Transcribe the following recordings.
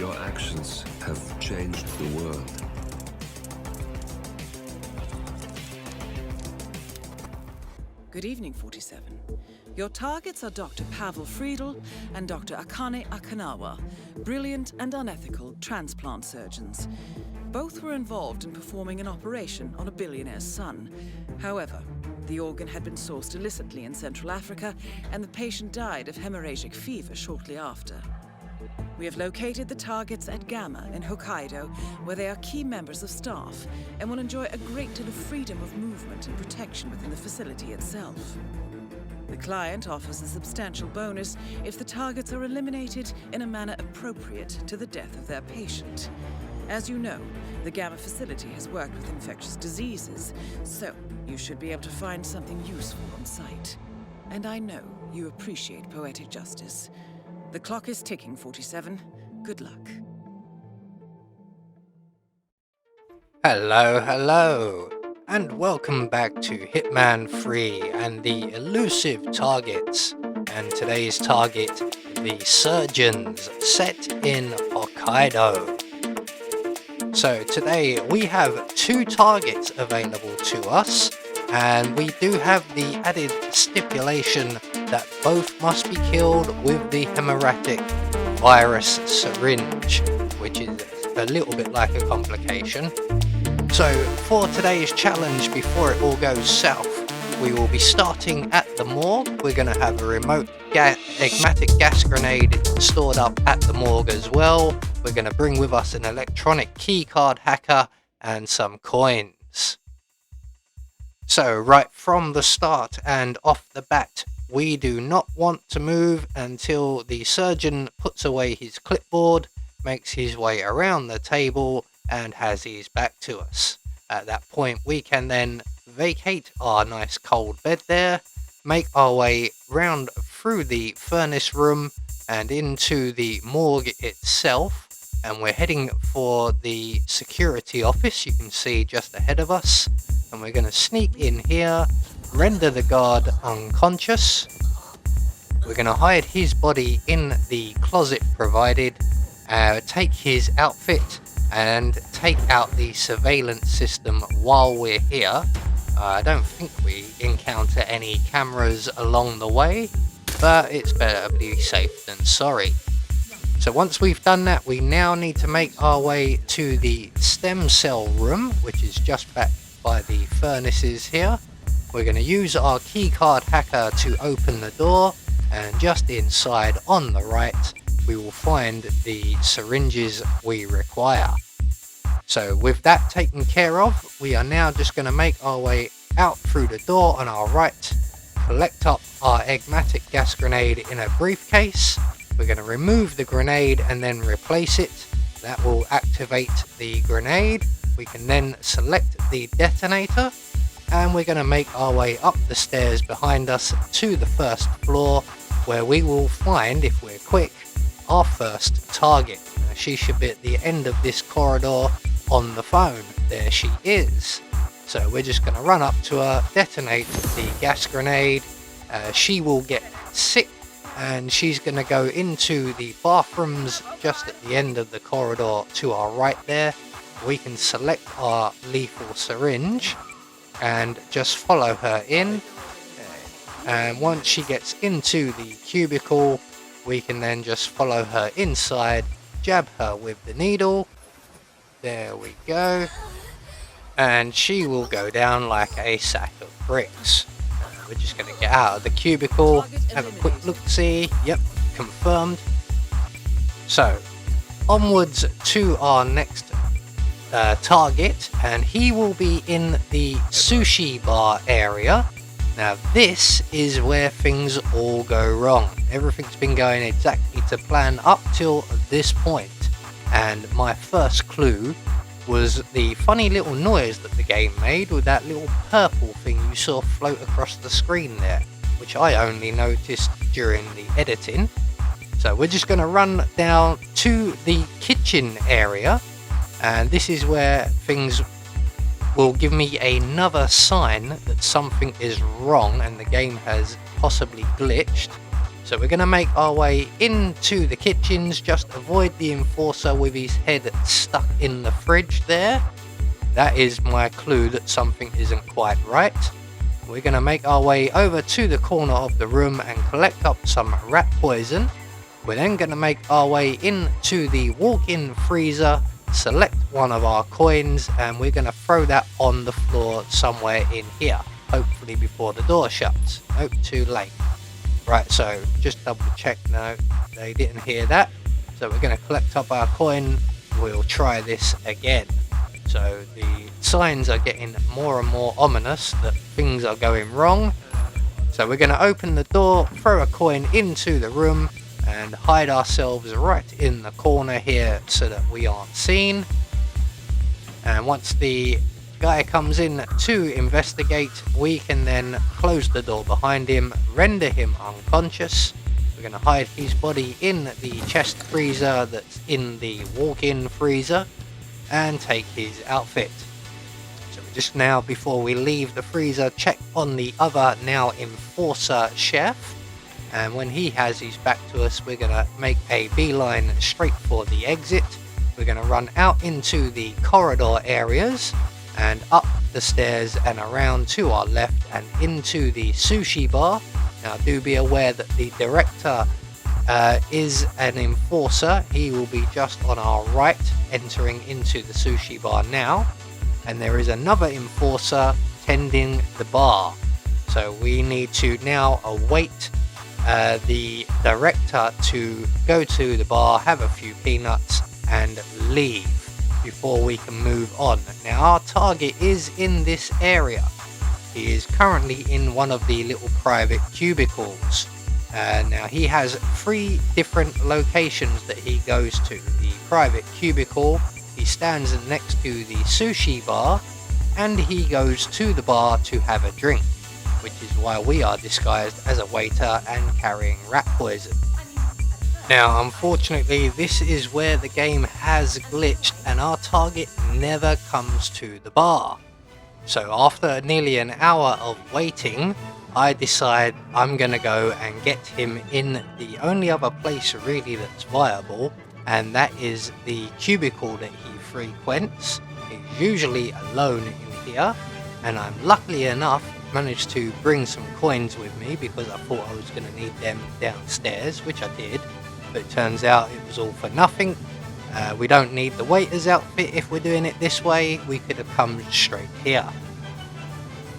Your actions have changed the world. Good evening, 47. Your targets are Dr. Pavel Friedel and Dr. Akane Akanawa, brilliant and unethical transplant surgeons. Both were involved in performing an operation on a billionaire's son. However, the organ had been sourced illicitly in Central Africa, and the patient died of hemorrhagic fever shortly after. We have located the targets at Gamma in Hokkaido, where they are key members of staff and will enjoy a great deal of freedom of movement and protection within the facility itself. The client offers a substantial bonus if the targets are eliminated in a manner appropriate to the death of their patient. As you know, the Gamma facility has worked with infectious diseases, so you should be able to find something useful on site. And I know you appreciate poetic justice. The clock is ticking, 47. Good luck. Hello, and welcome back to Hitman 3 and the Elusive targets. And today's target, the surgeons, set in Hokkaido. So today we have 2 targets available to us, and we do have the added stipulation that both must be killed with the hemorrhagic virus syringe, which is a little bit like a complication. So for today's challenge, before it all goes south, we will be starting at the morgue. We're going to have a remote enigmatic gas grenade stored up at the morgue as well. We're going to bring with us an electronic keycard hacker and some coins. So right from the start and off the bat, we do not want to move until the surgeon puts away his clipboard, makes his way around the table and has his back to us. At that point we can then vacate our nice cold bed there, make our way round through the furnace room and into the morgue itself, and we're heading for the security office you can see just ahead of us, and we're going to sneak in here, render the guard unconscious. We're going to hide his body in the closet provided, take his outfit and take out the surveillance system while we're here. I don't think we encounter any cameras along the way, but it's better to be safe than sorry. So once we've done that, we now need to make our way to the stem cell room, which is just back by the furnaces here. We're going to use our keycard hacker to open the door, and just inside on the right we will find the syringes we require. So with that taken care of, we are now just going to make our way out through the door on our right, collect up our enigmatic gas grenade in a briefcase. We're going to remove the grenade and then replace it. That will activate the grenade. We can then select the detonator, and we're going to make our way up the stairs behind us to the first floor, where we will find, if we're quick, our first target. Now, she should be at the end of this corridor on the phone. There she is. So we're just going to run up to her, detonate the gas grenade. She will get sick, and she's going to go into the bathrooms just at the end of the corridor to our right there. We can select our lethal syringe and just follow her in, and once she gets into the cubicle we can then just follow her inside, jab her with the needle. There we go, and she will go down like a sack of bricks. We're just going to get out of the cubicle, have a quick look-see. Yep, confirmed. So onwards to our next target, and he will be in the sushi bar area. Now this is where things all go wrong. Everything's been going exactly to plan up till this point, and my first clue was the funny little noise that the game made with that little purple thing you saw float across the screen there, which I only noticed during the editing. So we're just going to run down to the kitchen area, and this is where things will give me another sign that something is wrong and the game has possibly glitched. So we're going to make our way into the kitchens, just avoid the enforcer with his head stuck in the fridge there. That is my clue that something isn't quite right. We're going to make our way over to the corner of the room and collect up some rat poison. We're then going to make our way into the walk-in freezer, select one of our coins, and we're going to throw that on the floor somewhere in here, hopefully before the door shuts. Nope, too late. Right, so just double check. No, they didn't hear that. So we're going to collect up our coin. We'll try this again. So the signs are getting more and more ominous that things are going wrong. So we're going to open the door, throw a coin into the room, and hide ourselves right in the corner here so that we aren't seen. And once the guy comes in to investigate, we can then close the door behind him, render him unconscious. We're going to hide his body in the chest freezer that's in the walk-in freezer and take his outfit. So we just now, before we leave the freezer, check on the other now enforcer chef, and when he has his back to us, we're going to make a beeline straight for the exit. We're going to run out into the corridor areas and up the stairs and around to our left and into the sushi bar. Now do be aware that the director is an enforcer. He will be just on our right, entering into the sushi bar now, and there is another enforcer tending the bar. So we need to now await the director to go to the bar, have a few peanuts and leave before we can move on. Now our target is in this area. He is currently in one of the little private cubicles. Now he has 3 different locations that he goes to. The private cubicle, he stands next to the sushi bar, and he goes to the bar to have a drink, which is why we are disguised as a waiter and carrying rat poison. Now unfortunately this is where the game has glitched and our target never comes to the bar. So after nearly an hour of waiting, I decide I'm gonna go and get him in the only other place really that's viable, and that is the cubicle that he frequents. He's usually alone in here, and I'm luckily enough managed to bring some coins with me because I thought I was gonna need them downstairs, which I did. But it turns out it was all for nothing. We don't need the waiter's outfit if we're doing it this way. We could have come straight here.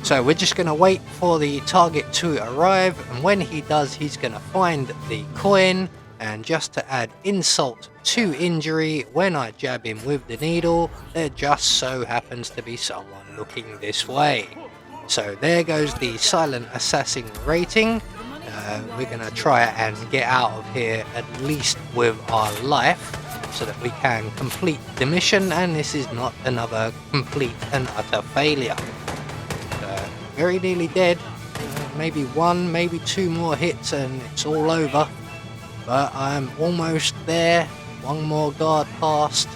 So we're just going to wait for the target to arrive, and when he does, he's going to find the coin, and just to add insult to injury, when I jab him with the needle, there just so happens to be someone looking this way. So there goes the silent assassin rating. We're going to try and get out of here at least with our life so that we can complete the mission, and this is not another complete and utter failure. Very nearly dead. Maybe 1, maybe 2 more hits and it's all over. But I'm almost there. 1 more guard past.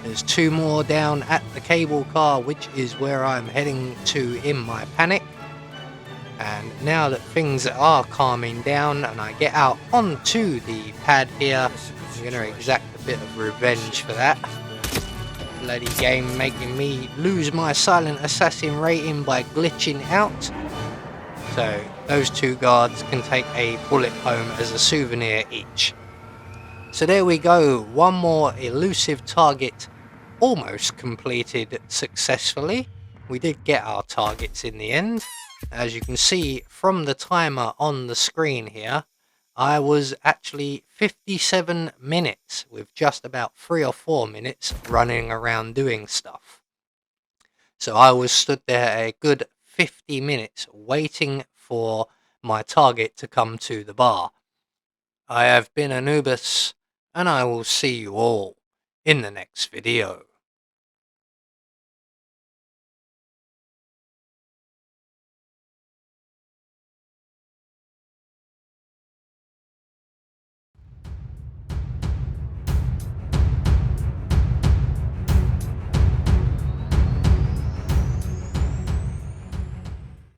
There's 2 more down at the cable car, which is where I'm heading to in my panic. And now that things are calming down and I get out onto the pad here, I'm going to exact a bit of revenge for that. Bloody game making me lose my silent assassin rating by glitching out. So those 2 guards can take a bullet home as a souvenir each. So there we go, 1 more elusive target almost completed successfully. We did get our targets in the end. As you can see from the timer on the screen here, I was actually 57 minutes with just about 3 or 4 minutes running around doing stuff. So I was stood there a good 50 minutes waiting for my target to come to the bar. I have been Anubis, and I will see you all in the next video.